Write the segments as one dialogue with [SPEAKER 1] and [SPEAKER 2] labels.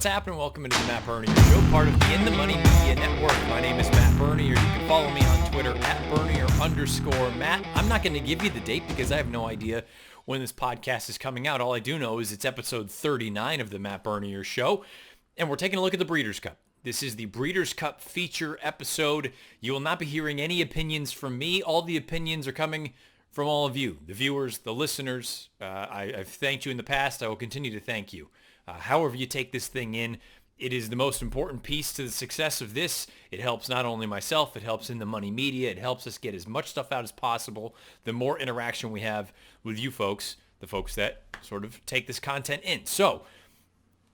[SPEAKER 1] What's happening? Welcome into the Matt Bernier Show, part of the In the Money Media Network. My name is Matt Bernier. You can follow me on Twitter at Bernier_Matt. I'm not going to give you the date because I have no idea when this podcast is coming out. All I do know is it's episode 39 of the Matt Bernier Show, and we're taking a look at the Breeders' Cup. This is the Breeders' Cup feature episode. You will not be hearing any opinions from me. All the opinions are coming from all of you, the viewers, the listeners. I've thanked you in the past. I will continue to thank you. However you take this thing in, it is the most important piece to the success of this. It helps not only myself, it helps In the Money Media. It helps us get as much stuff out as possible. The more interaction we have with you folks, the folks that sort of take this content in. So,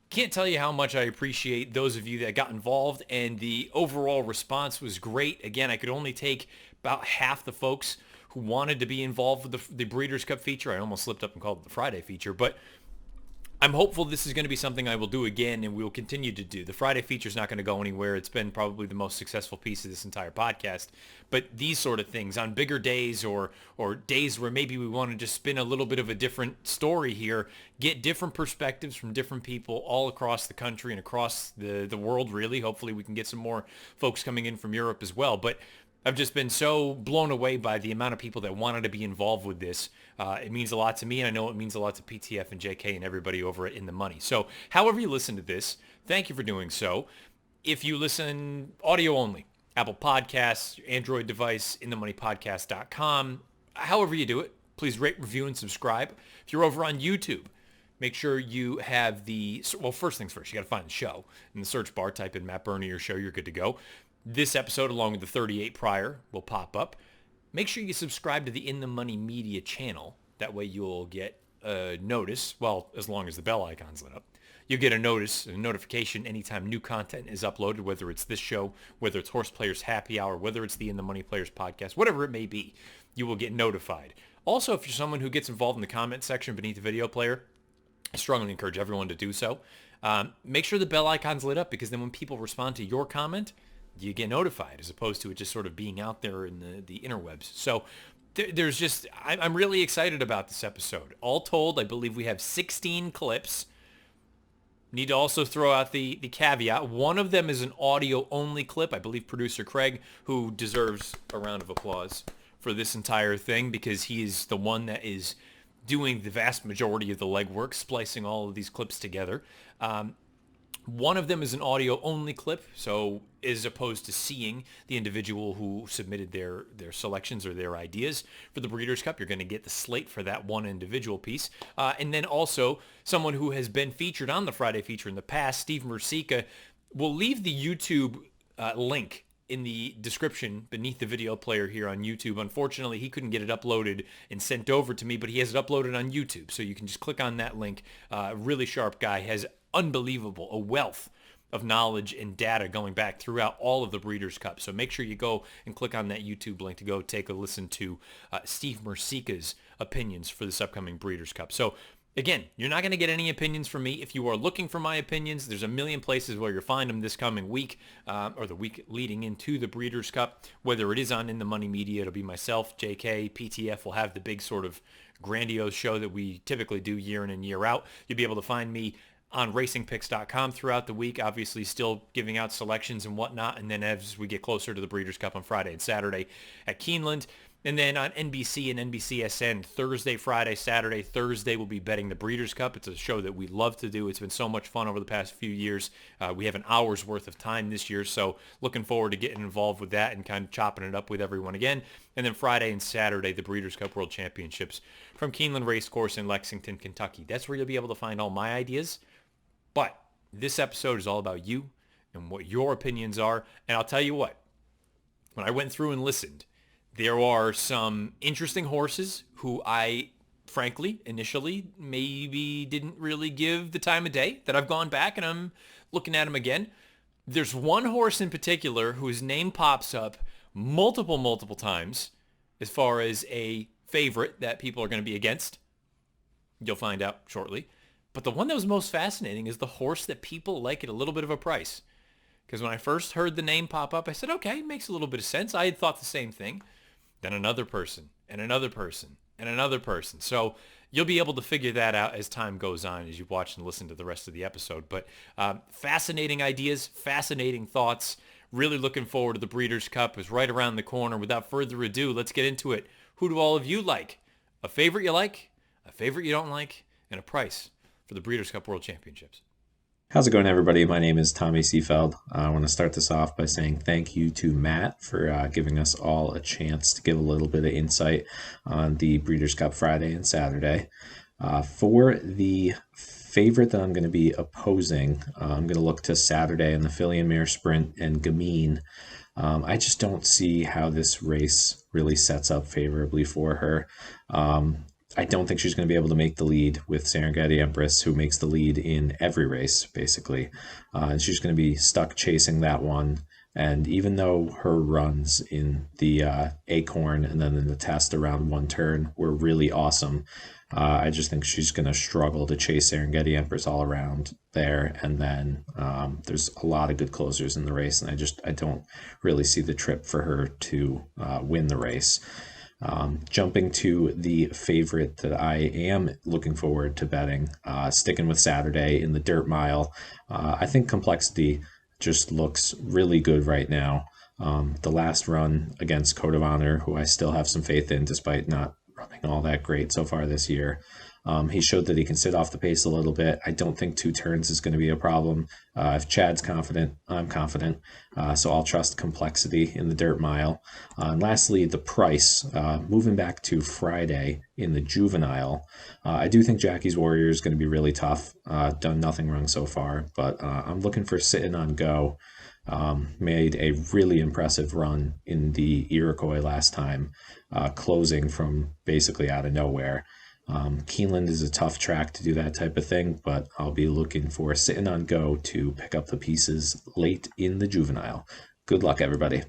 [SPEAKER 1] can't tell you how much I appreciate those of you that got involved, and the overall response was great. Again, I could only take about half the folks who wanted to be involved with the Breeders' Cup feature. I almost slipped up and called it the Friday feature, but I'm hopeful this is going to be something I will do again, and we will continue to do. The Friday feature is not going to go anywhere. It's been probably the most successful piece of this entire podcast. But these sort of things on bigger days or days where maybe we want to just spin a little bit of a different story here, get different perspectives from different people all across the country and across the world, really. Hopefully we can get some more folks coming in from Europe as well. But I've just been so blown away by the amount of people that wanted to be involved with this. It means a lot to me, and I know it means a lot to PTF and JK and everybody over at In the Money. So however you listen to this, thank you for doing so. If you listen audio only, Apple Podcasts, your Android device, inthemoneypodcast.com, however you do it, please rate, review, and subscribe. If you're over on YouTube, make sure you have first things first, you got to find the show. In the search bar, type in Matt Bernier Show, you're good to go. This episode, along with the 38 prior, will pop up. Make sure you subscribe to the In the Money Media channel. That way you'll get a notice, well, as long as the bell icon's lit up. You'll get a notification anytime new content is uploaded, whether it's this show, whether it's Horse Players Happy Hour, whether it's the In the Money Players podcast, whatever it may be, you will get notified. Also, if you're someone who gets involved in the comment section beneath the video player, I strongly encourage everyone to do so. Make sure the bell icon's lit up, because then when people respond to your comment, you get notified, as opposed to it just sort of being out there in the interwebs. So I'm really excited about this episode. All told, I believe we have 16 clips. Need to also throw out the caveat. One of them is an audio-only clip. I believe producer Craig, who deserves a round of applause for this entire thing, because he is the one that is doing the vast majority of the legwork, splicing all of these clips together. One of them is an audio-only clip, so as opposed to seeing the individual who submitted their selections or their ideas for the Breeders' Cup, you're going to get the slate for that one individual piece. And then also someone who has been featured on the Friday feature in the past, Steve Merceica. We'll leave the YouTube link in the description beneath the video player here on YouTube. Unfortunately, he couldn't get it uploaded and sent over to me, but he has it uploaded on YouTube, so you can just click on that link. Really sharp guy, has unbelievable, a wealth of knowledge and data going back throughout all of the Breeders' Cup. So make sure you go and click on that YouTube link to go take a listen to Steve Merceica's opinions for this upcoming Breeders' Cup. So again, you're not going to get any opinions from me. If you are looking for my opinions, there's a million places where you'll find them this coming week, or the week leading into the Breeders' Cup. Whether it is on In the Money Media, it'll be myself, JK, PTF will have the big sort of grandiose show that we typically do year in and year out. You'll be able to find me on racingpicks.com throughout the week, obviously still giving out selections and whatnot. And then as we get closer to the Breeders' Cup on Friday and Saturday at Keeneland. And then on NBC and NBCSN, Thursday, Friday, Saturday. Thursday we'll be betting the Breeders' Cup. It's a show that we love to do. It's been so much fun over the past few years. We have an hour's worth of time this year, so looking forward to getting involved with that and kind of chopping it up with everyone again. And then Friday and Saturday, the Breeders' Cup World Championships from Keeneland Race Course in Lexington, Kentucky. That's where you'll be able to find all my ideas. But this episode is all about you and what your opinions are. And I'll tell you what, when I went through and listened, there are some interesting horses who I, frankly, initially maybe didn't really give the time of day, that I've gone back and I'm looking at them again. There's one horse in particular whose name pops up multiple times as far as a favorite that people are going to be against. You'll find out shortly. But the one that was most fascinating is the horse that people like at a little bit of a price. Because when I first heard the name pop up, I said, okay, makes a little bit of sense. I had thought the same thing. Then another person, and another person, and another person. So You'll be able to figure that out as time goes on, as you watch and listen to the rest of the episode. But fascinating ideas, fascinating thoughts. Really looking forward to the Breeders' Cup. It's right around the corner. Without further ado, let's get into it. Who do all of you like? A favorite you like, a favorite you don't like, and a price for the Breeders' Cup World Championships.
[SPEAKER 2] How's it going, everybody? My name is Tommy Seefeld. I want to start this off by saying thank you to Matt for giving us all a chance to give a little bit of insight on the Breeders' Cup Friday and Saturday. For the favorite that I'm going to be opposing, I'm going to look to Saturday in the filly and mare sprint and Gamine. I just don't see how this race really sets up favorably for her. I don't think she's going to be able to make the lead with Serengeti Empress, who makes the lead in every race, basically. And she's going to be stuck chasing that one. And even though her runs in the Acorn and then in the test around one turn were really awesome, I just think she's going to struggle to chase Serengeti Empress all around there. And then there's a lot of good closers in the race, and I don't really see the trip for her to win the race. Jumping to the favorite that I am looking forward to betting, sticking with Saturday in the dirt mile. I think Complexity just looks really good right now. The last run against Code of Honor, who I still have some faith in despite not running all that great so far this year. He showed that he can sit off the pace a little bit. I don't think 2 turns is going to be a problem. If Chad's confident, I'm confident. So I'll trust Complexity in the dirt mile. And lastly, the price. Moving back to Friday in the Juvenile. I do think Jackie's Warrior is going to be really tough. Done nothing wrong so far, but I'm looking for Sitting on Go. Made a really impressive run in the Iroquois last time, closing from basically out of nowhere. Keeneland is a tough track to do that type of thing, but I'll be looking for Sitting on Go to pick up the pieces late in the Juvenile. Good luck, everybody.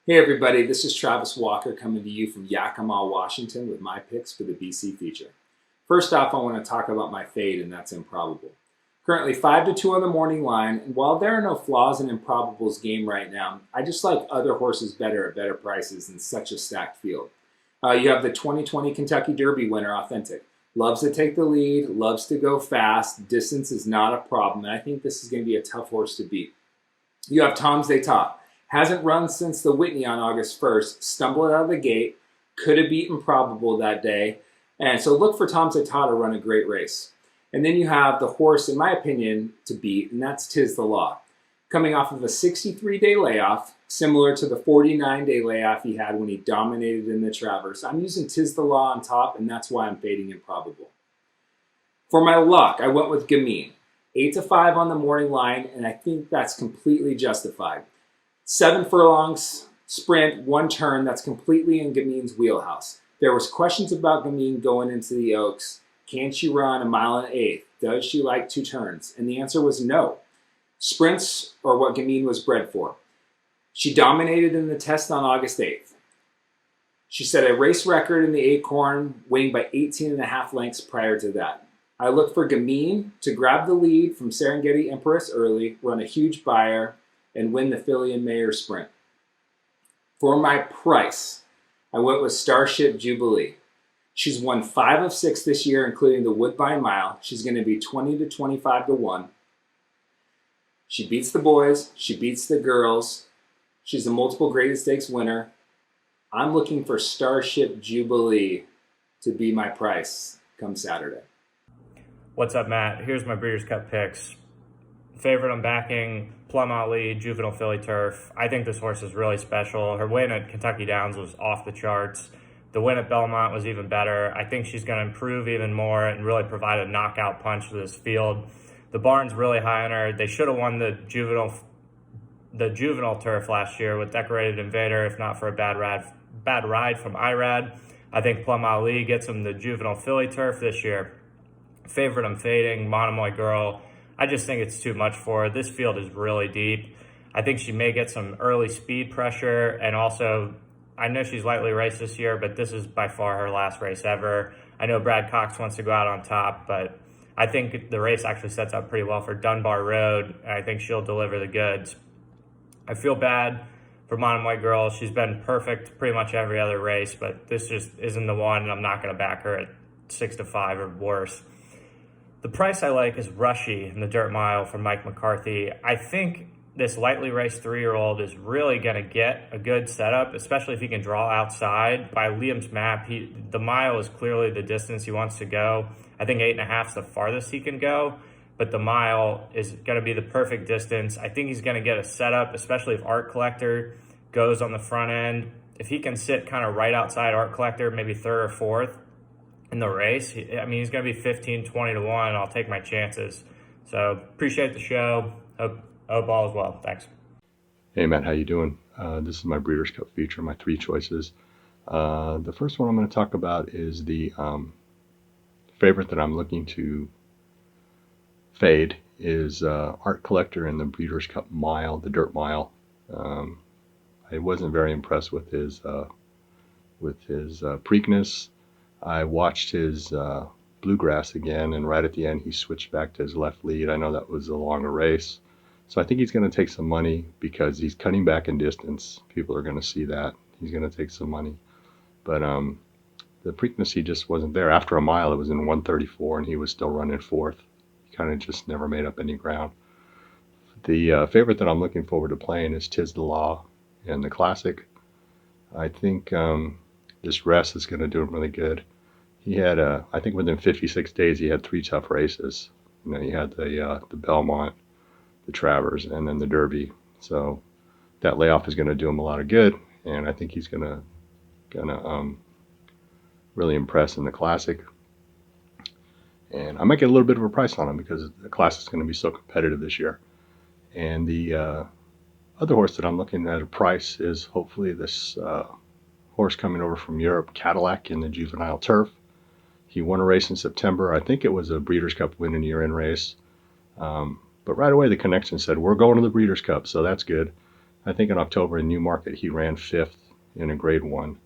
[SPEAKER 3] Hey everybody, this is Travis Walker coming to you from Yakima, Washington with my picks for the BC feature. First off, I want to talk about my fade, and that's Improbable. Currently 5-2 on the morning line, and while there are no flaws in Improbable's game right now, I just like other horses better at better prices in such a stacked field. You have the 2020 Kentucky Derby winner, Authentic. Loves to take the lead, loves to go fast. Distance is not a problem, and I think this is going to be a tough horse to beat. You have Tom's D'Etat. Hasn't run since the Whitney on August 1st. Stumbled out of the gate. Could have beaten Probable that day. And so look for Tom's D'Etat to run a great race. And then you have the horse, in my opinion, to beat, and that's Tis the Law. Coming off of a 63-day layoff, similar to the 49-day layoff he had when he dominated in the Traverse. I'm using Tis the Law on top, and that's why I'm fading Improbable. For my luck, I went with Gamine. 8-5 on the morning line, and I think that's completely justified. 7 furlongs, sprint, 1 turn, that's completely in Gamine's wheelhouse. There was questions about Gamine going into the Oaks. Can she run 1 1/8? Does she like 2 turns? And the answer was no. Sprints are what Gamine was bred for. She dominated in the test on August 8th. She set a race record in the Acorn, winning by 18.5 lengths prior to that. I look for Gamine to grab the lead from Serengeti Empress early, run a huge buyer, and win the filly and mare sprint. For my price, I went with Starship Jubilee. She's won 5 of 6 this year, including the Woodbine Mile. She's going to be 20 to 25 to 1. She beats the boys. She beats the girls. She's a multiple graded stakes winner. I'm looking for Starship Jubilee to be my price come Saturday.
[SPEAKER 4] What's up, Matt? Here's my Breeders' Cup picks. Favorite I'm backing, Plum Ali, Juvenile Filly Turf. I think this horse is really special. Her win at Kentucky Downs was off the charts. The win at Belmont was even better. I think she's going to improve even more and really provide a knockout punch to this field. The barn's really high on her. They should have won the Juvenile Turf last year with Decorated Invader, if not for a bad ride from Irad. I think Plum Ali gets him the Juvenile Filly Turf this year. Favorite I'm fading, Monomoy Girl. I just think it's too much for her. This field is really deep. I think she may get some early speed pressure, and also I know she's lightly raced this year, but this is by far her last race ever. I know Brad Cox wants to go out on top, but I think the race actually sets up pretty well for Dunbar Road, and I think she'll deliver the goods. I feel bad for Monomoy Girl. She's been perfect pretty much every other race, but this just isn't the one, and I'm not going to back her at 6-5 or worse. The price I like is Rushy in the Dirt Mile from Mike McCarthy. I think this lightly raced 3-year-old is really going to get a good setup, especially if he can draw outside. By Liam's map, the mile is clearly the distance he wants to go. I think 8.5 is the farthest he can go, but the mile is going to be the perfect distance. I think he's going to get a setup, especially if Art Collector goes on the front end. If he can sit kind of right outside Art Collector, maybe third or fourth in the race, he's going to be 15, 20 to 1. I'll take my chances. So appreciate the show. Hope all is well. Thanks.
[SPEAKER 5] Hey, Matt, how you doing? This is my Breeders' Cup feature, my 3 choices. The first one I'm going to talk about is the favorite that I'm looking to fade is Art Collector in the Breeders' Cup Mile, the Dirt Mile. I wasn't very impressed with his Preakness. I watched his Bluegrass again, and right at the end he switched back to his left lead. I know that was a longer race. So I think he's going to take some money because he's cutting back in distance. People are going to see that. He's going to take some money. But the Preakness, he just wasn't there. After a mile, it was in 134, and he was still running fourth. He kind of just never made up any ground. The favorite that I'm looking forward to playing is Tis the Law in the Classic. I think this rest is going to do him really good. He had, I think within 56 days, he had 3 tough races. You know, he had the Belmont, the Travers, and then the Derby. So that layoff is going to do him a lot of good, and I think he's gonna really impress in the Classic. And I might get a little bit of a price on him because the Classic is going to be so competitive this year. And the other horse that I'm looking at a price is hopefully this horse coming over from Europe, Cadillac, in the Juvenile Turf. He won a race in September. I think it was a Breeders' Cup win in year-end race. But right away, the connection said, we're going to the Breeders' Cup, so that's good. I think in October in Newmarket, he ran 5th in a Grade 1.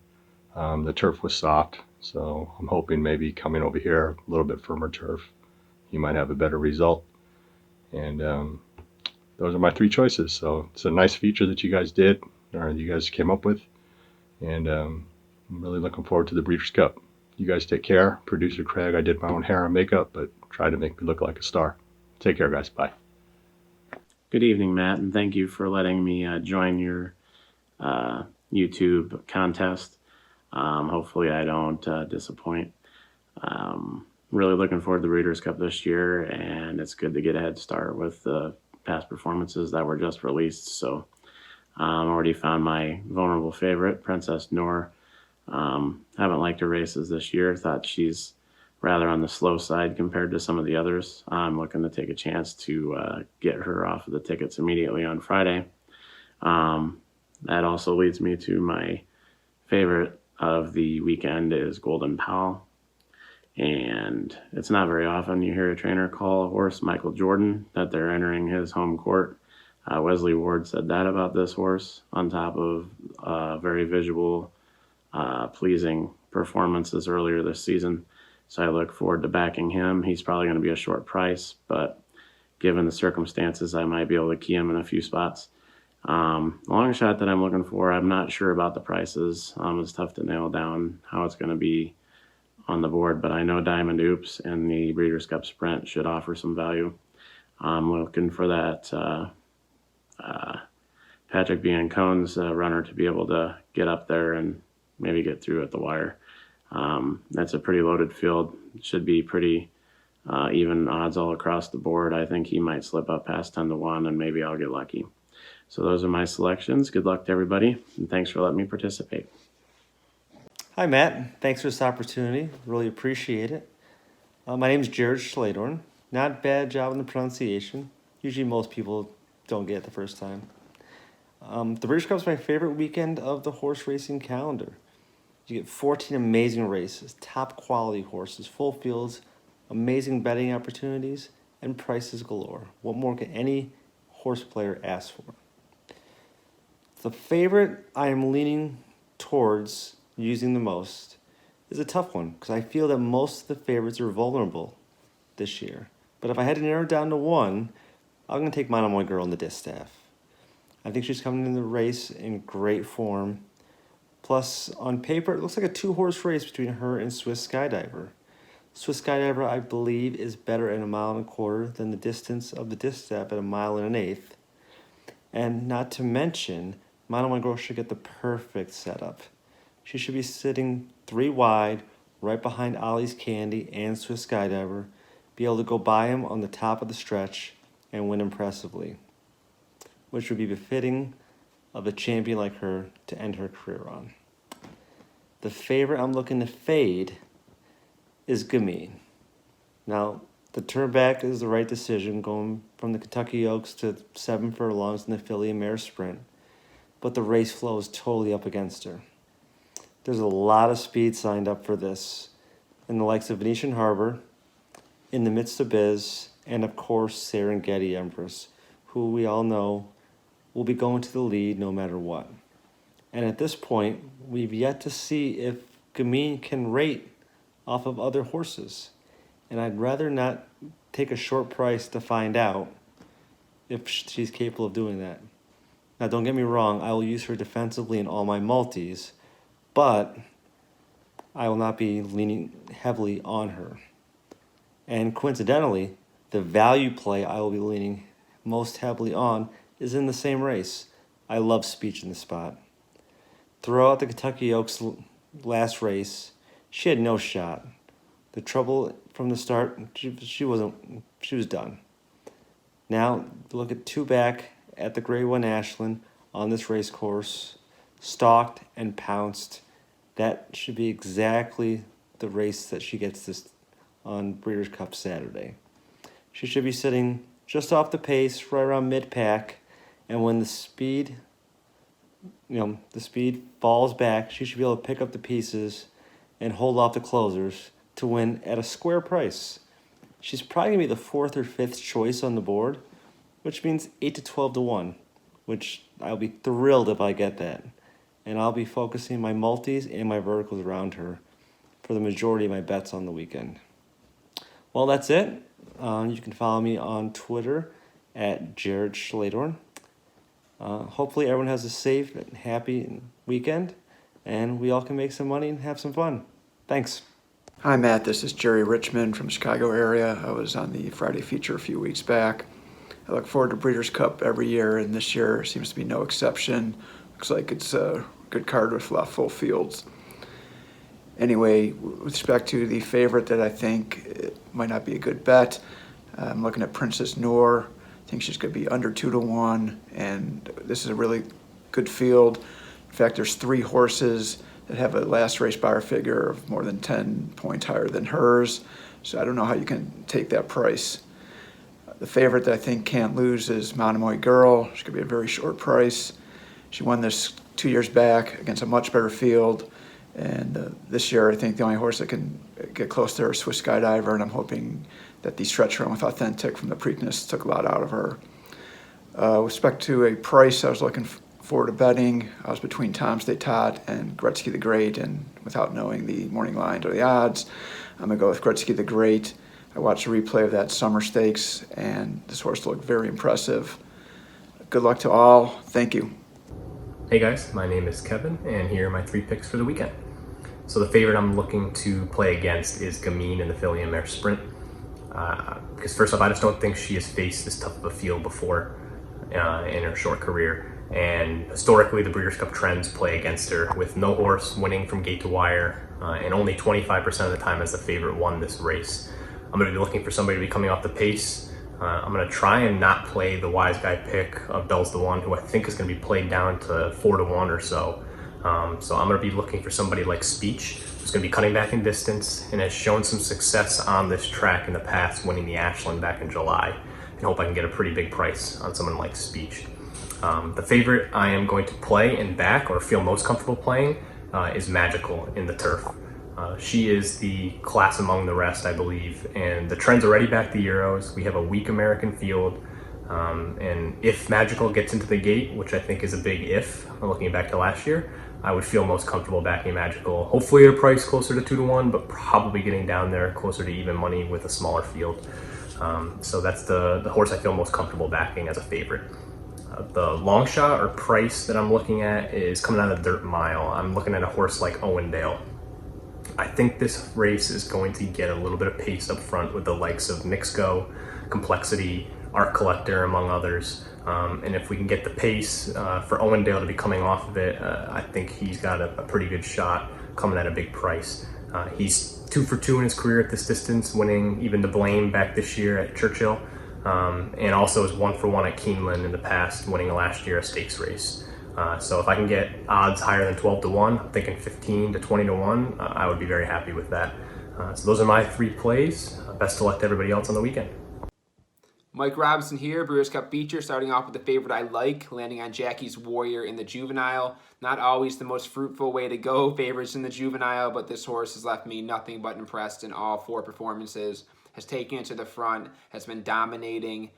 [SPEAKER 5] The turf was soft, so I'm hoping maybe coming over here, a little bit firmer turf, he might have a better result. And those are my 3 choices. So it's a nice feature that you guys did, or you guys came up with. And I'm really looking forward to the Breeders' Cup. You guys take care. Producer Craig, I did my own hair and makeup, but tried to make me look like a star. Take care, guys. Bye.
[SPEAKER 6] Good evening, Matt, and thank you for letting me join your YouTube contest. Hopefully I don't disappoint. Really looking forward to the Breeders' Cup this year, and it's good to get a head start with the past performances that were just released. So already found my vulnerable favorite, Princess Noor. Haven't liked her races this year. Thought she's rather on the slow side compared to some of the others. I'm looking to take a chance to get her off of the tickets immediately on Friday. That also leads me to my favorite of the weekend is Golden Powell. And it's not very often you hear a trainer call a horse Michael Jordan that they're entering his home court. Wesley Ward said that about this horse on top of very visual, pleasing performances earlier this season. So I look forward to backing him. He's probably going to be a short price, but given the circumstances, I might be able to key him in a few spots. Long shot that I'm looking for, I'm not sure about the prices. It's tough to nail down how it's going to be on the board, but I know Diamond Oops and the Breeders' Cup Sprint should offer some value. I'm looking for that Patrick Biancone's runner to be able to get up there and maybe get through at the wire. That's a pretty loaded field. It should be pretty even odds all across the board. I think he might slip up past 10 to 1, and maybe I'll get lucky. So those are my selections. Good luck to everybody, and thanks for letting me participate.
[SPEAKER 7] Hi, Matt. Thanks for this opportunity. Really appreciate it. My name is Jared Schledorn. Not bad job in the pronunciation. Usually most people don't get it the first time. The British Cup is my favorite weekend of the horse racing calendar. You get 14 amazing races, top quality horses, full fields, amazing betting opportunities, and prices galore. What more can any horse player ask for? The favorite I am leaning towards using the most is a tough one because I feel that most of the favorites are vulnerable this year. But if I had to narrow it down to one, I'm going to take Monomoy Girl in the Distaff. I think she's coming into the race in great form. Plus, on paper, it looks like a 2-horse race between her and Swiss Skydiver. Swiss Skydiver, I believe, is better at 1.25 miles than the distance of the Distaff at 1 1/8 miles. And not to mention, Mono One Girl should get the perfect setup. She should be sitting 3 wide, right behind Ollie's Candy and Swiss Skydiver, be able to go by him on the top of the stretch and win impressively, which would be befitting of a champion like her to end her career on. The favorite I'm looking to fade is Gamine. Now, the turn back is the right decision, going from the Kentucky Oaks to 7 furlongs in the Filly and Mare Sprint, but the race flow is totally up against her. There's a lot of speed signed up for this, in the likes of Venetian Harbor, In the Midst of Biz, and of course Serengeti Empress, who we all know will be going to the lead no matter what. And at this point, we've yet to see if Gamine can rate off of other horses. And I'd rather not take a short price to find out if she's capable of doing that. Now, don't get me wrong, I will use her defensively in all my multis, but I will not be leaning heavily on her. And coincidentally, the value play I will be leaning most heavily on is in the same race. I love Speech in the Spot. Throughout the Kentucky Oaks last race, she had no shot. The trouble from the start, she was done. Now, look at 2 back at the Grade 1 Ashland on this race course, stalked and pounced. That should be exactly the race that she gets this on Breeders' Cup Saturday. She should be sitting just off the pace, right around mid-pack, and when the speed falls back, she should be able to pick up the pieces and hold off the closers to win at a square price. She's probably going to be the 4th or 5th choice on the board, which means 8 to 12 to 1, which I'll be thrilled if I get that. And I'll be focusing my multis and my verticals around her for the majority of my bets on the weekend. Well, that's it. You can follow me on Twitter at Jared Schledorn. Hopefully everyone has a safe and happy weekend, and we all can make some money and have some fun. Thanks.
[SPEAKER 8] Hi, Matt. This is Jerry Richman from Chicago area. I was on the Friday feature a few weeks back. I look forward to Breeders' Cup every year, and this year seems to be no exception. Looks like it's a good card with a lot of full fields. Anyway, with respect to the favorite that I think it might not be a good bet, I'm looking at Princess Noor. I think she's going to be under 2 to 1, and this is a really good field. In fact, there's 3 horses that have a last race Beyer figure of more than 10 points higher than hers, so I don't know how you can take that price. The favorite that I think can't lose is Monomoy Girl. She's going to be a very short price. She won this 2 years back against a much better field, and this year I think the only horse that can get close to her is Swiss Skydiver, and I'm hoping that the stretch run with Authentic from the Preakness took a lot out of her. With respect to a price I was looking forward to betting, I was between Tom's Day Tot and Gretzky the Great, and without knowing the morning line or the odds, I'm going to go with Gretzky the Great. I watched a replay of that Summer Stakes, and this horse looked very impressive. Good luck to all. Thank you.
[SPEAKER 9] Hey guys, my name is Kevin, and here are my 3 picks for the weekend. So the favorite I'm looking to play against is Gamine in the Filly and Mare Sprint. Because first off, I just don't think she has faced this tough of a field before in her short career. And historically, the Breeders' Cup trends play against her, with no horse winning from gate to wire, and only 25% of the time as the favorite won this race. I'm going to be looking for somebody to be coming off the pace. I'm going to try and not play the wise guy pick of Bell's the One, who I think is going to be played down to 4 to 1 or so. So I'm going to be looking for somebody like Speech, who's going to be cutting back in distance and has shown some success on this track in the past, winning the Ashland back in July, and hope I can get a pretty big price on someone like Speech. The favorite I am going to play and back, or feel most comfortable playing, is Magical in the Turf. She is the class among the rest, I believe, and the trend's already back the Euros. We have a weak American field, and if Magical gets into the gate, which I think is a big if, looking back to last year, I would feel most comfortable backing Magical. Hopefully at a price closer to 2 to 1, but probably getting down there closer to even money with a smaller field. So that's the horse I feel most comfortable backing as a favorite. The long shot or price that I'm looking at is coming out of the dirt mile. I'm looking at a horse like Owendale. I think this race is going to get a little bit of pace up front with the likes of Mixco, Complexity, Art Collector, among others. And if we can get the pace for Owendale to be coming off of it, I think he's got a pretty good shot coming at a big price. He's 2 for 2 in his career at this distance, winning even the Blame back this year at Churchill, and also is 1 for 1 at Keeneland in the past, winning last year a stakes race. So if I can get odds higher than 12 to 1, I'm thinking 15 to 20 to 1, I would be very happy with that. So those are my 3 plays. Best of luck to everybody else on the weekend.
[SPEAKER 10] Mike Robinson here, Breeders' Cup feature, starting off with the favorite I like, landing on Jackie's Warrior in the Juvenile. Not always the most fruitful way to go, favorites in the Juvenile, but this horse has left me nothing but impressed in all 4 performances. Has taken it to the front, has been dominating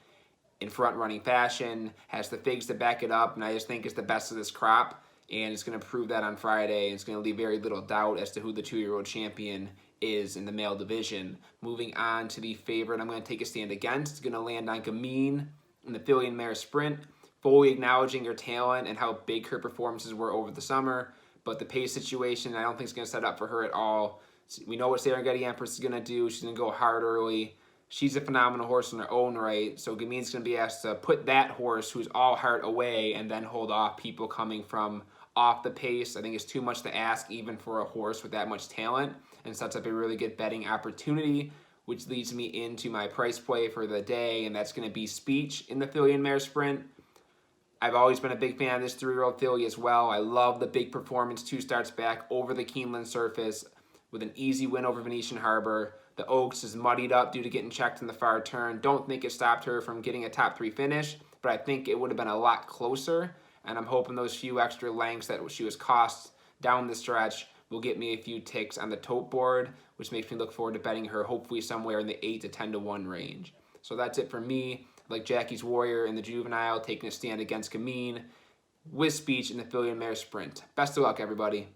[SPEAKER 10] in front-running fashion, has the figs to back it up, and I just think it's the best of this crop, and it's going to prove that on Friday. It's going to leave very little doubt as to who the 2-year-old champion is in the male division. Moving on to the favorite I'm going to take a stand against. It's going to land on Gamine in the Filly and Mare Sprint, fully acknowledging her talent and how big her performances were over the summer, but the pace situation I don't think is going to set up for her at all. We know what Serengeti Empress is going to do. She's going to go hard early. She's a phenomenal horse in her own right, so Gamine's going to be asked to put that horse, who's all heart, away and then hold off people coming from off the pace. I think it's too much to ask even for a horse with that much talent, and sets up a really good betting opportunity, which leads me into my price play for the day, and that's going to be Speech in the Filly and Mare Sprint. I've always been a big fan of this 3-year-old filly as well. I love the big performance 2 starts back over the Keeneland surface with an easy win over Venetian Harbor. The Oaks is muddied up due to getting checked in the far turn. Don't think it stopped her from getting a top 3 finish, but I think it would have been a lot closer, and I'm hoping those few extra lengths that she was cost down the stretch will get me a few ticks on the tote board, which makes me look forward to betting her hopefully somewhere in the 8 to 10 to 1 range. So that's it for me. Like Jackie's Warrior in the Juvenile, taking a stand against Gamine, with Speech in the Filly and Mare Sprint. Best of luck, everybody.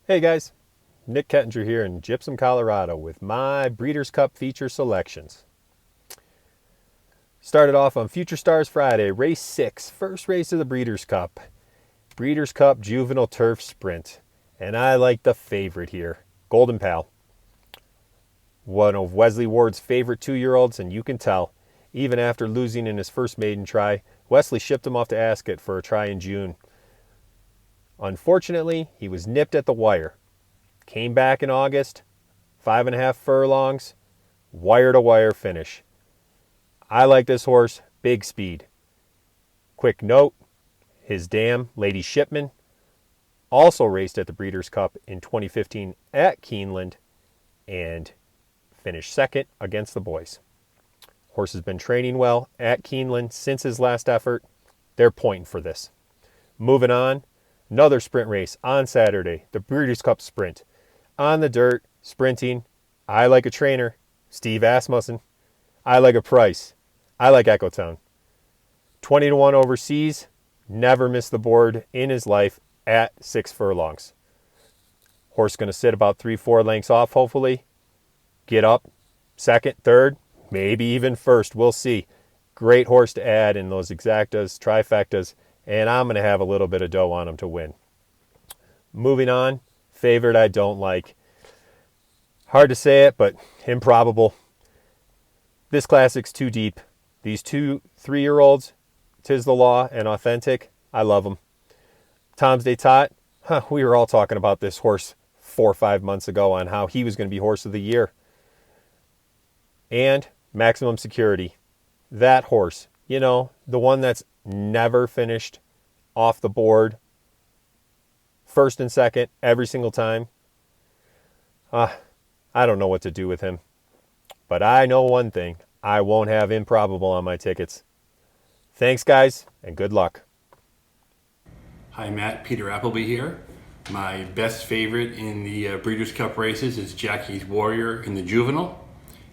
[SPEAKER 11] Hey guys, Nick Kettinger here in Gypsum, Colorado with my Breeders' Cup feature selections. Started off on Future Stars Friday, race 6, first race of the Breeders' Cup. Breeders' Cup Juvenile Turf Sprint. And I like the favorite here, Golden Pal. One of Wesley Ward's favorite 2-year-olds, and you can tell. Even after losing in his first maiden try, Wesley shipped him off to Ascot for a try in June. Unfortunately, he was nipped at the wire. Came back in August, 5.5 furlongs, wire-to-wire finish. I like this horse, big speed. Quick note, his dam, Lady Shipman, also raced at the Breeders' Cup in 2015 at Keeneland and finished second against the boys. Horse has been training well at Keeneland since his last effort. They're pointing for this. Moving on, another sprint race on Saturday, the Breeders' Cup Sprint. On the dirt, sprinting, I like a trainer, Steve Asmussen. I like a price. I like Echotown. 20 to 1 overseas, never missed the board in his life at 6 furlongs. Horse going to sit about 3-4 lengths off, hopefully. Get up, second, third, maybe even first. We'll see. Great horse to add in those exactas, trifectas, and I'm going to have a little bit of dough on him to win. Moving on, favorite I don't like. Hard to say it, but improbable. This classic's too deep. These 2-3-year-olds, Tis the Law and Authentic, I love them. Tom's d'Etat, we were all talking about this horse 4 or 5 months ago on how he was going to be horse of the year. And Maximum Security. That horse, you know, the one that's never finished off the board, first and second every single time. I don't know what to do with him. But I know one thing. I won't have Improbable on my tickets. Thanks, guys, and good luck.
[SPEAKER 12] Hi, Matt. Peter Applebee here. My best favorite in the Breeders' Cup races is Jackie's Warrior in the Juvenile.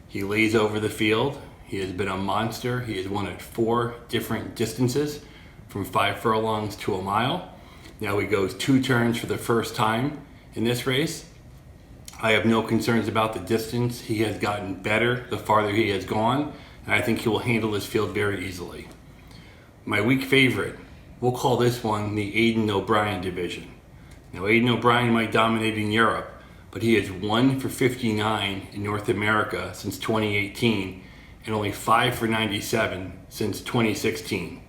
[SPEAKER 12] He lays over the field. He has been a monster. He has won at 4 different distances, from 5 furlongs to a mile. Now he goes 2 turns for the first time in this race. I have no concerns about the distance. He has gotten better the farther he has gone. and I think he will handle this field very easily. My weak favorite, we'll call this one the Aidan O'Brien division. Now, Aidan O'Brien might dominate in Europe, but he has 1 for 59 in North America since 2018 and only 5 for 97 since 2016.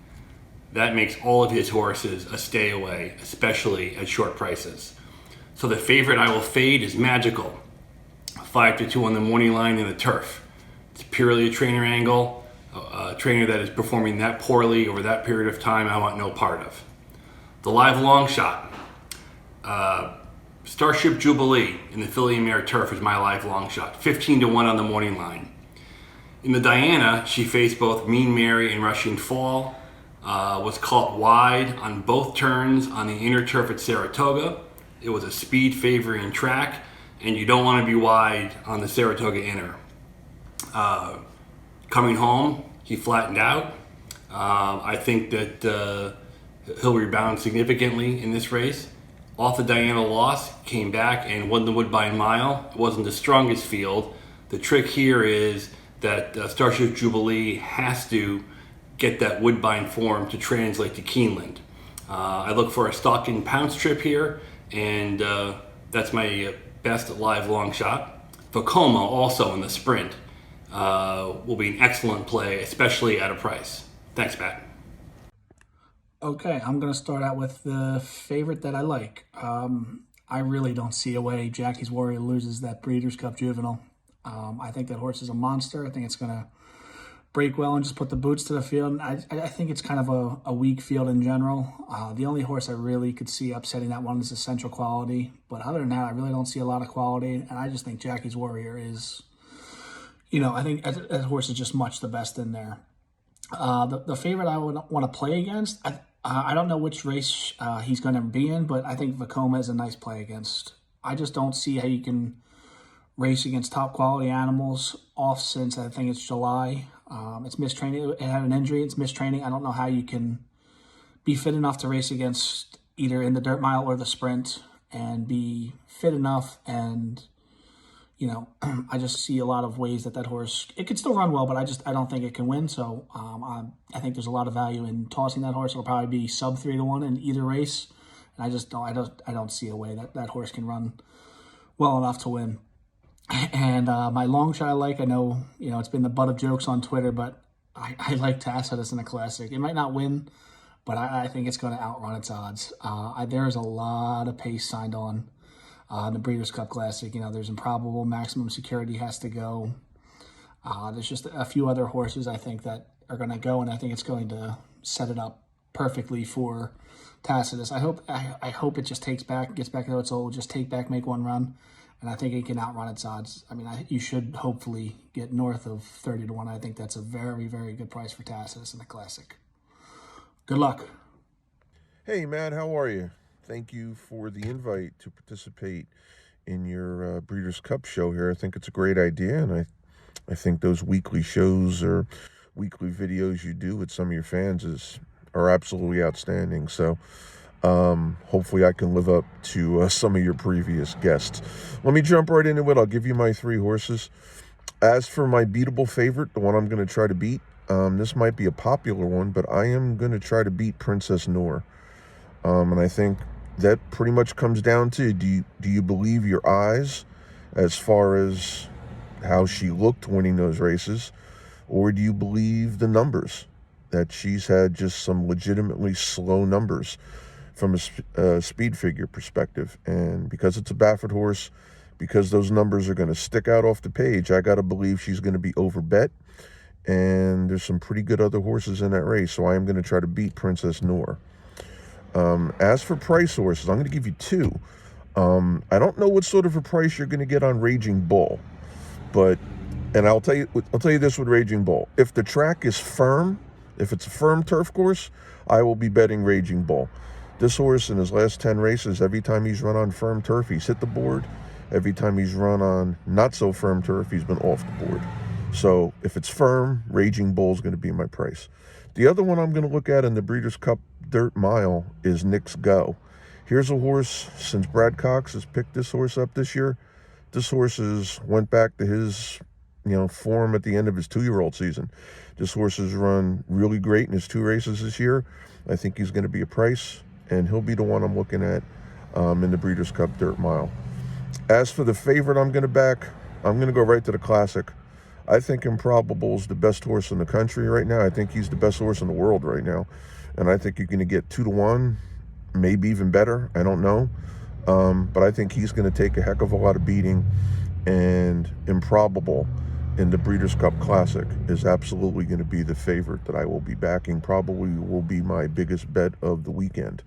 [SPEAKER 12] That makes all of his horses a stay away, especially at short prices. So the favorite I will fade is Magical, 5-2 on the morning line in the turf. It's purely a trainer angle, a trainer that is performing that poorly over that period of time I want no part of. The live long shot. Starship Jubilee in the Filly and Mare turf is my live long shot, 15-1 on the morning line. In the Diana, she faced both Mean Mary and Rushing Fall, was caught wide on both turns on the inner turf at Saratoga. It was a speed favoring track, and you don't want to be wide on the Saratoga inner. Coming home, he flattened out. I think that he'll rebound significantly in this race. Off the Diana loss, came back and won the Woodbine Mile. It wasn't the strongest field. The trick here is that Starship Jubilee has to get that Woodbine form to translate to Keeneland. I look for a stalk and pounce trip here, and that's my best live long shot. Vekoma also in the sprint will be an excellent play, especially at a price. Thanks, Pat.
[SPEAKER 13] Okay, I'm going to start out with the favorite that I like. I really don't see a way Jackie's Warrior loses that Breeders' Cup Juvenile. I think that horse is a monster. I think it's going to break well and just put the boots to the field. I think it's kind of a weak field in general. The only horse I really could see upsetting that one is Essential Quality. But other than that, I really don't see a lot of quality. And I just think Jackie's Warrior is, I think that horse is just much the best in there. The favorite I would want to play against, I don't know which race he's going to be in, but I think Vekoma is a nice play against. I just don't see how you can race against top quality animals off since I think it's July. It's mistraining. It had an injury. It's mistraining. I don't know how you can be fit enough to race against either in the dirt mile or the sprint and be fit enough. And, I just see a lot of ways that horse, it could still run well, but I don't think it can win. So I think there's a lot of value in tossing that horse. It'll probably be sub 3-1 in either race. And I don't see a way that horse can run well enough to win. And my long shot I know, it's been the butt of jokes on Twitter, but I like Tacitus in the Classic. It might not win, but I think it's going to outrun its odds. There's a lot of pace signed on the Breeders' Cup Classic. There's Improbable, Maximum Security has to go. There's just a few other horses I think that are going to go, and I think it's going to set it up perfectly for Tacitus. I hope it just gets back to its old, just take back, make one run. And I think it can outrun its odds. I mean, you should hopefully get north of 30-1. I think that's a very, very good price for Tacitus in the Classic. Good luck.
[SPEAKER 14] Hey, Matt, how are you? Thank you for the invite to participate in your Breeders' Cup show here. I think it's a great idea, and I think those weekly shows or weekly videos you do with some of your fans are absolutely outstanding. So hopefully I can live up to some of your previous guests. Let me jump right into it. I'll give you my 3 horses. As for my beatable favorite, the one I'm going to try to beat, this might be a popular one, but I am going to try to beat Princess Noor. And I think that pretty much comes down to, do you believe your eyes as far as how she looked winning those races, or do you believe the numbers, that she's had just some legitimately slow numbers from a speed figure perspective? And because it's a Baffert horse, because those numbers are going to stick out off the page, I got to believe she's going to be overbet. And there's some pretty good other horses in that race, so I am going to try to beat Princess Noor. As for price horses, I'm going to give you 2. I don't know what sort of a price you're going to get on Raging Bull, and I'll tell you this with Raging Bull. If the track is firm, if it's a firm turf course, I will be betting Raging Bull. This horse in his last 10 races, every time he's run on firm turf, he's hit the board. Every time he's run on not so firm turf, he's been off the board. So if it's firm, Raging Bull is going to be my price. The other one I'm going to look at in the Breeders' Cup Dirt Mile is Nick's Go. Here's a horse, since Brad Cox has picked this horse up this year, this horse went back to his form at the end of his 2-year-old season. This horse has run really great in his 2 races this year. I think he's going to be a price, and he'll be the one I'm looking at in the Breeders' Cup Dirt Mile. As for the favorite I'm going to back, I'm going to go right to the Classic. I think Improbable is the best horse in the country right now. I think he's the best horse in the world right now. And I think you're going to get 2-1, maybe even better. I don't know. But I think he's going to take a heck of a lot of beating. And Improbable in the Breeders' Cup Classic is absolutely going to be the favorite that I will be backing. Probably will be my biggest bet of the weekend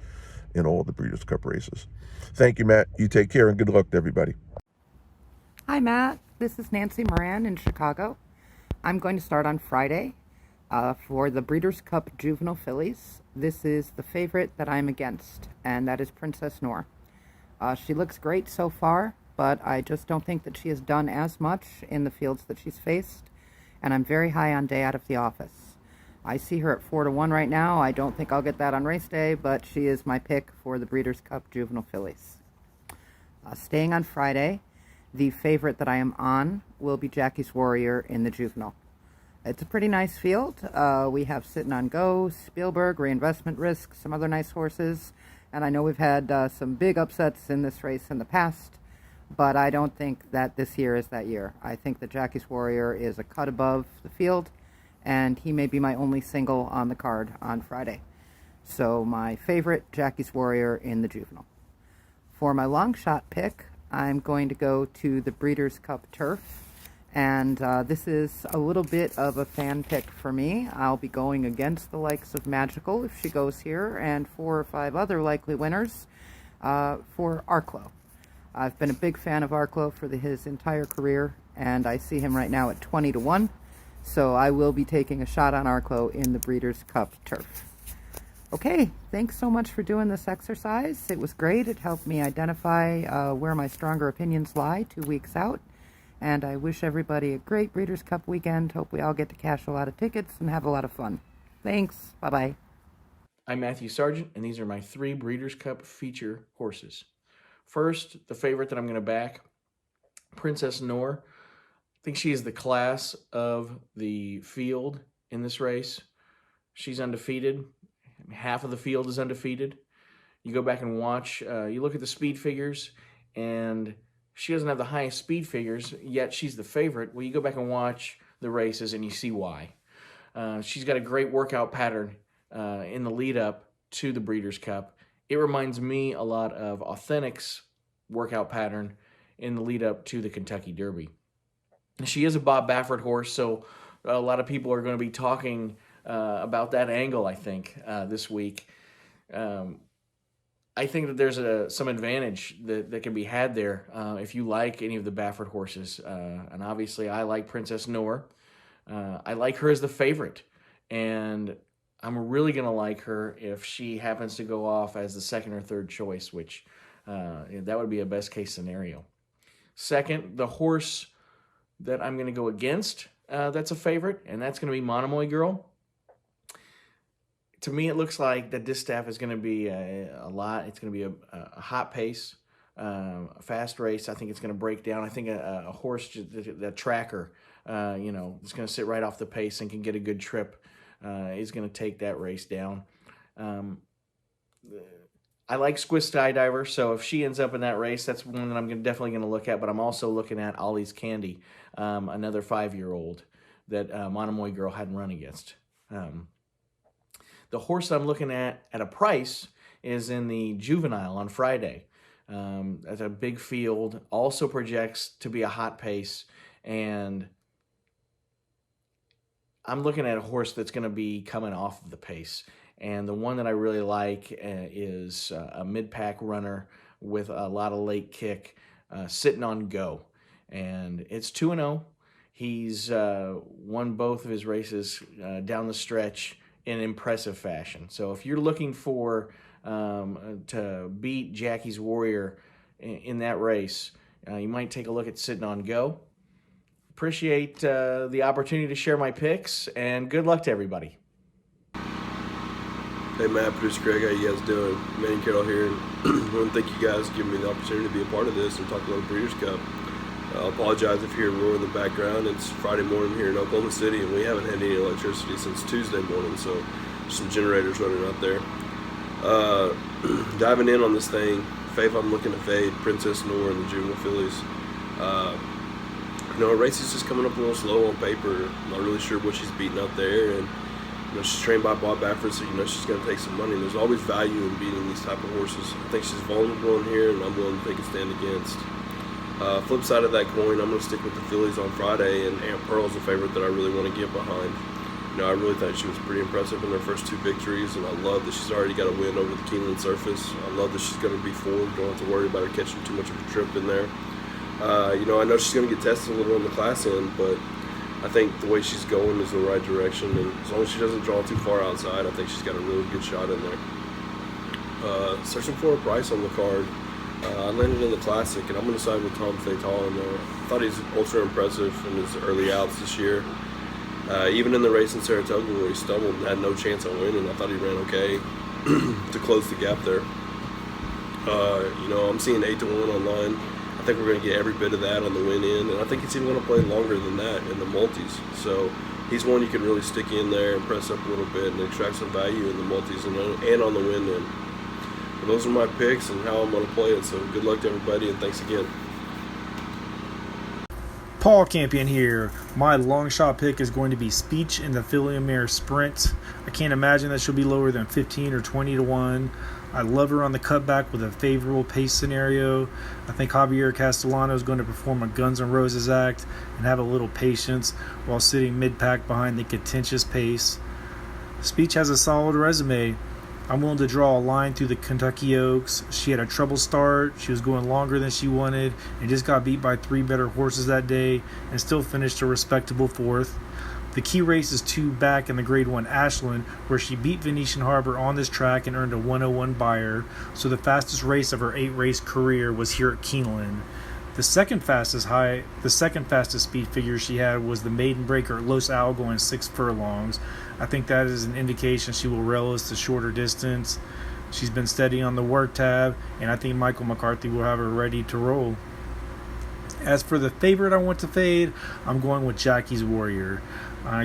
[SPEAKER 14] in all the Breeders' Cup races. Thank you, Matt. You take care, and good luck to everybody.
[SPEAKER 15] Hi, Matt. This is Nancy Moran in Chicago. I'm going to start on Friday for the Breeders' Cup Juvenile Fillies. This is the favorite that I'm against, and that is Princess Noor. She looks great so far, but I just don't think that she has done as much in the fields that she's faced, and I'm very high on Day Out of the Office. I see her at 4-1 right now. I don't think I'll get that on race day, but she is my pick for the Breeders' Cup Juvenile Fillies. Staying on Friday, the favorite that I am on will be Jackie's Warrior in the Juvenile. It's a pretty nice field. We have Sitting on Go, Spielberg, Reinvestment Risk, some other nice horses, and I know we've had some big upsets in this race in the past, but I don't think that this year is that year. I think that Jackie's Warrior is a cut above the field, and he may be my only single on the card on Friday. So my favorite, Jackie's Warrior in the Juvenile. For my long shot pick, I'm going to go to the Breeders' Cup Turf, and this is a little bit of a fan pick for me. I'll be going against the likes of Magical if she goes here, and 4 or 5 other likely winners for Arklow. I've been a big fan of Arklow for his entire career, and I see him right now at 20-1, so I will be taking a shot on Arklow in the Breeders' Cup Turf. Okay, thanks so much for doing this exercise. It was great. It helped me identify where my stronger opinions lie 2 weeks out. And I wish everybody a great Breeders' Cup weekend. Hope we all get to cash a lot of tickets and have a lot of fun. Thanks. Bye-bye.
[SPEAKER 16] I'm Matthew Sargent, and these are my 3 Breeders' Cup feature horses. First, the favorite that I'm going to back, Princess Noor. I think she is the class of the field in this race. She's undefeated. Half of the field is undefeated. You go back and watch, you look at the speed figures, and she doesn't have the highest speed figures, yet she's the favorite. Well, you go back and watch the races, and you see why. She's got a great workout pattern in the lead-up to the Breeders' Cup. It reminds me a lot of Authentic's workout pattern in the lead-up to the Kentucky Derby. She is a Bob Baffert horse, so a lot of people are going to be talking about that angle, I think, this week. I think that there's some advantage that can be had there if you like any of the Baffert horses. And obviously, I like Princess Noor. I like her as the favorite. And I'm really going to like her if she happens to go off as the second or third choice, which that would be a best-case scenario. Second, the horse that I'm going to go against that's a favorite, and that's going to be Monomoy Girl. To me, it looks like that this staff is going to be a lot. It's going to be a hot pace, a fast race. I think it's going to break down. I think a horse, the tracker, is going to sit right off the pace and can get a good trip. Is going to take that race down. I like Swiss Skydiver, so if she ends up in that race, that's one that I'm definitely going to look at. But I'm also looking at Ollie's Candy, another 5-year-old that Monomoy Girl hadn't run against. The horse I'm looking at a price is in the Juvenile on Friday. That's a big field, also projects to be a hot pace, and I'm looking at a horse that's going to be coming off of the pace. And the one that I really like is a mid-pack runner with a lot of late kick, Sitting on Go. And it's 2-0. He's won both of his races down the stretch in impressive fashion. So if you're looking for to beat Jackie's Warrior in that race, you might take a look at Sitting on Go. Appreciate the opportunity to share my picks, and good luck to everybody.
[SPEAKER 17] Hey Matt, producer Greg, how you guys doing? Manny Carroll here, and I want to thank you guys for giving me the opportunity to be a part of this and talk about the Breeders' Cup. I apologize if you hear a roar in the background. It's Friday morning here in Oklahoma City, and we haven't had any electricity since Tuesday morning, so there's some generators running out there. Diving in on this thing, Faith, I'm looking to fade Princess Noor and the Juvenile fillies. Her race is just coming up a little slow on paper. I'm not really sure what she's beating out there, and she's trained by Bob Baffert, so she's going to take some money. And there's always value in beating these type of horses. I think she's vulnerable in here, and I'm willing to take a stand against. Flip side of that coin, I'm going to stick with the fillies on Friday, and Aunt Pearl's a favorite that I really want to get behind. I really thought she was pretty impressive in her first 2 victories, and I love that she's already got a win over the Keeneland surface. I love that she's going to be forward. Don't have to worry about her catching too much of a trip in there. I know she's going to get tested a little on the class end, but I think the way she's going is the right direction, and as long as she doesn't draw too far outside, I think she's got a really good shot in there. Searching for a price on the card. I landed in the Classic, and I'm going to side with Tom Fatal in there. I thought he's ultra impressive in his early outs this year. Even in the race in Saratoga where he stumbled and had no chance of winning, I thought he ran okay to close the gap there. I'm seeing 8-1 online. I think we're going to get every bit of that on the win in, and I think he's even going to play longer than that in the multis. So he's one you can really stick in there and press up a little bit and extract some value in the multis and on the win in. But those are my picks and how I'm going to play it. So good luck to everybody, and thanks again.
[SPEAKER 18] Paul Campion here. My long shot pick is going to be Speech in the Filly Mare Sprint. I can't imagine that she'll be lower than 15 or 20-1. I love her on the cutback with a favorable pace scenario. I think Javier Castellano is going to perform a Guns N' Roses act and have a little patience while sitting mid-pack behind the contentious pace. Speech has a solid resume. I'm willing to draw a line through the Kentucky Oaks. She had a trouble start. She was going longer than she wanted and just got beat by 3 better horses that day and still finished a respectable 4th. The key race is 2 back in the Grade 1 Ashland, where she beat Venetian Harbor on this track and earned a 101 buyer, so the fastest race of her 8-race career was here at Keeneland. The second fastest speed figure she had was the maiden breaker at Los Al going 6 furlongs. I think that is an indication she will relish the shorter distance. She's been steady on the work tab, and I think Michael McCarthy will have her ready to roll. As for the favorite I want to fade, I'm going with Jackie's Warrior.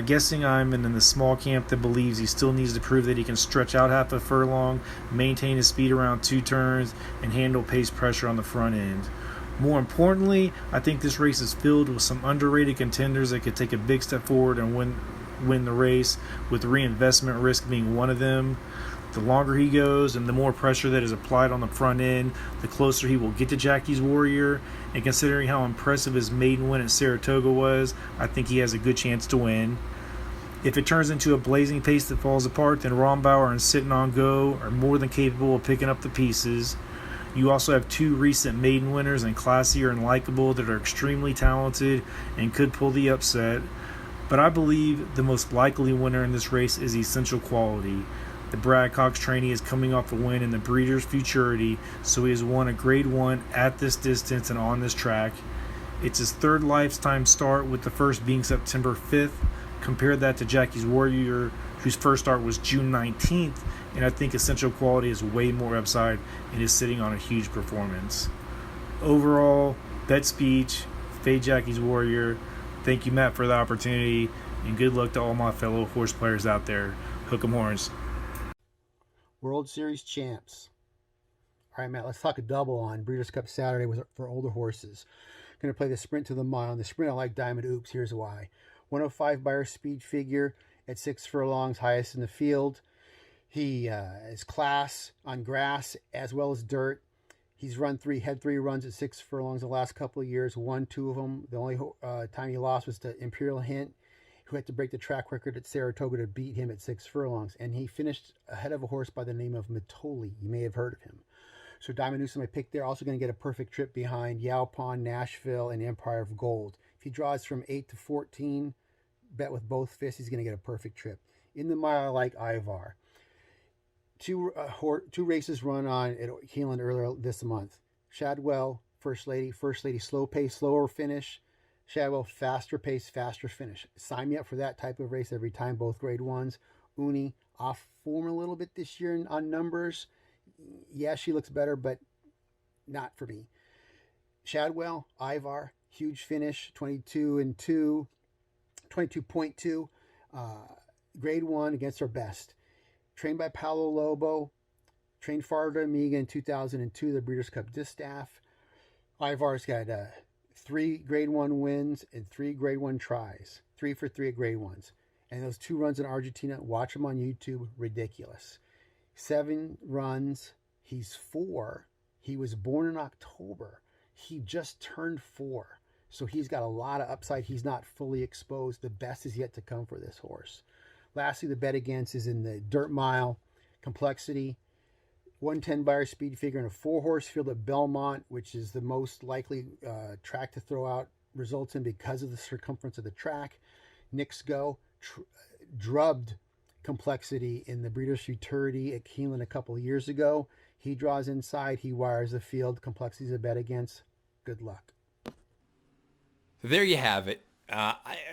[SPEAKER 18] Guessing I'm in the small camp that believes he still needs to prove that he can stretch out half a furlong, maintain his speed around 2 turns, and handle pace pressure on the front end. More importantly, I think this race is filled with some underrated contenders that could take a big step forward and win the race, with reinvestment risk being one of them. The longer he goes and the more pressure that is applied on the front end, the closer he will get to Jackie's Warrior. And considering how impressive his maiden win at Saratoga was, I think he has a good chance to win. If it turns into a blazing pace that falls apart, then Rombauer and Sitting on Go are more than capable of picking up the pieces. You also have 2 recent maiden winners in Classier and Likeable that are extremely talented and could pull the upset. But I believe the most likely winner in this race is Essential Quality. The Brad Cox trainee is coming off a win in the Breeders' Futurity, so he has won a Grade 1 at this distance and on this track. It's his 3rd lifetime start, with the first being September 5th. Compare that to Jackie's Warrior, whose first start was June 19th, and I think Essential Quality is way more upside and is sitting on a huge performance. Overall, bet Speech, fade Jackie's Warrior. Thank you, Matt, for the opportunity, and good luck to all my fellow horse players out there. Hook 'em horns.
[SPEAKER 19] World Series champs. All right, Matt, let's talk a double on Breeders' Cup Saturday for older horses. Going to play the Sprint to the Mile. In the Sprint, I like Diamond Oops. Here's why. 105 Buyer speed figure at 6 furlongs, highest in the field. He is class on grass as well as dirt. He's had 3 runs at 6 furlongs the last couple of years, won 2 of them. The only time he lost was to Imperial Hint, who had to break the track record at Saratoga to beat him at 6 furlongs. And he finished ahead of a horse by the name of Matoli. You may have heard of him. So Diamond Oops is my pick there. Also going to get a perfect trip behind Yaupon, Nashville, and Empire of Gold. If he draws from 8 to 14, bet with both fists, he's going to get a perfect trip. In the Mile, I like Ivar. 2 races run on at Keeneland earlier this month. Shadwell, First Lady, slow pace, slower finish. Shadwell, faster pace, faster finish. Sign me up for that type of race every time, both Grade 1s. Uni, off form a little bit this year on numbers. Yeah, she looks better, but not for me. Shadwell, Ivar, Huge finish, 22.2. Grade 1 against our best. Trained by Paolo Lobo. Trained Farda Amiga in 2002, the Breeders' Cup Distaff. Ivar's got 3 Grade 1 wins and 3 Grade 1 tries. 3 for 3 at Grade 1s. And those 2 runs in Argentina, watch them on YouTube, ridiculous. 7 runs, he's 4. He was born in October. He just turned 4. So he's got a lot of upside. He's not fully exposed. The best is yet to come for this horse. Lastly, the bet against is in the dirt mile complexity. 110 buyer speed figure in a 4-horse field at Belmont, which is the most likely track to throw out results in because of the circumference of the track. Knicks Go drubbed complexity in the Breeders' Futurity at Keeneland a couple of years ago. He draws inside. He wires the field. Complexity's a bet against. Good luck.
[SPEAKER 1] There you have it.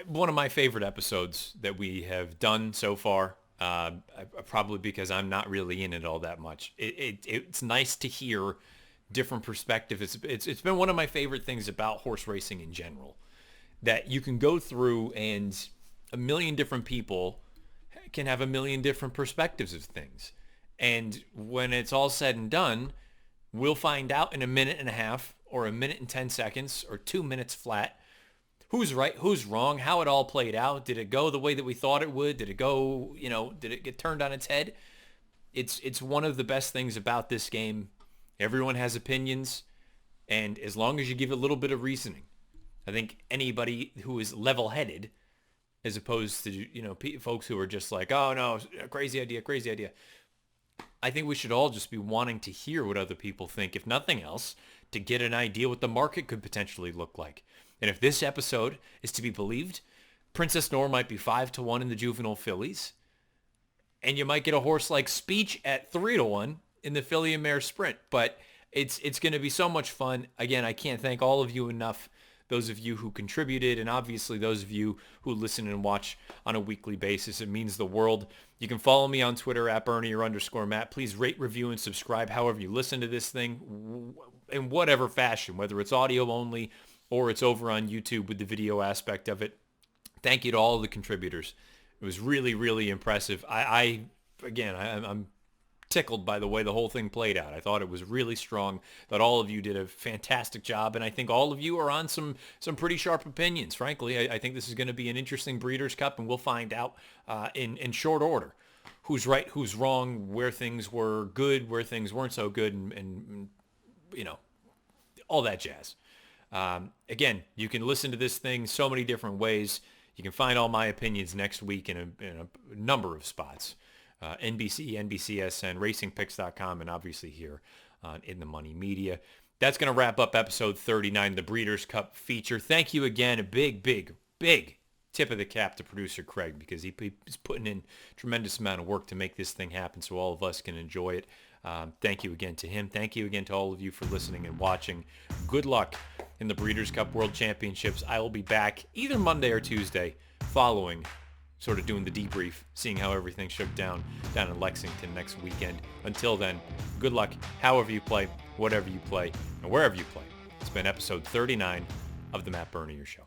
[SPEAKER 1] One of my favorite episodes that we have done so far. Probably because I'm not really in it all that much. It's nice to hear different perspectives. It's been one of my favorite things about horse racing in general, that you can go through and a million different people can have a million different perspectives of things. And when it's all said and done, we'll find out in a minute and a half or a minute and 10 seconds or 2 minutes flat who's right, who's wrong, how it all played out. Did it go the way that we thought it would? Did it go, did it get turned on its head? It's one of the best things about this game. Everyone has opinions, and as long as you give a little bit of reasoning, I think anybody who is level-headed, as opposed to, folks who are just like, oh no, crazy idea. I think we should all just be wanting to hear what other people think, if nothing else, to get an idea what the market could potentially look like. And if this episode is to be believed, Princess Noor might be 5-1 in the Juvenile fillies, and you might get a horse like Speech at 3-1 in the filly and mare sprint. But it's going to be so much fun. Again, I can't thank all of you enough, those of you who contributed, and obviously those of you who listen and watch on a weekly basis. It means the world. You can follow me on Twitter at Bernier_Matt. Please rate, review, and subscribe however you listen to this thing in whatever fashion, whether it's audio only or it's over on YouTube with the video aspect of it. Thank you to all of the contributors. It was really, really impressive. I'm tickled by the way the whole thing played out. I thought it was really strong, that all of you did a fantastic job, and I think all of you are on some pretty sharp opinions. Frankly, I think this is going to be an interesting Breeders' Cup, and we'll find out in short order who's right, who's wrong, where things were good, where things weren't so good, and all that jazz. Again, you can listen to this thing so many different ways. You can find all my opinions next week in a number of spots. NBC, NBCSN, RacingPicks.com, and obviously here on In the Money Media. That's going to wrap up episode 39, the Breeders' Cup feature. Thank you again. A big, big, big tip of the cap to producer Craig, because he's putting in a tremendous amount of work to make this thing happen so all of us can enjoy it. Thank you again to him. Thank you again to all of you for listening and watching. Good luck in the Breeders' Cup World Championships. I will be back either Monday or Tuesday following, sort of doing the debrief, seeing how everything shook down in Lexington next weekend. Until then, good luck however you play, whatever you play, and wherever you play. It's been episode 39 of The Matt Bernier Show.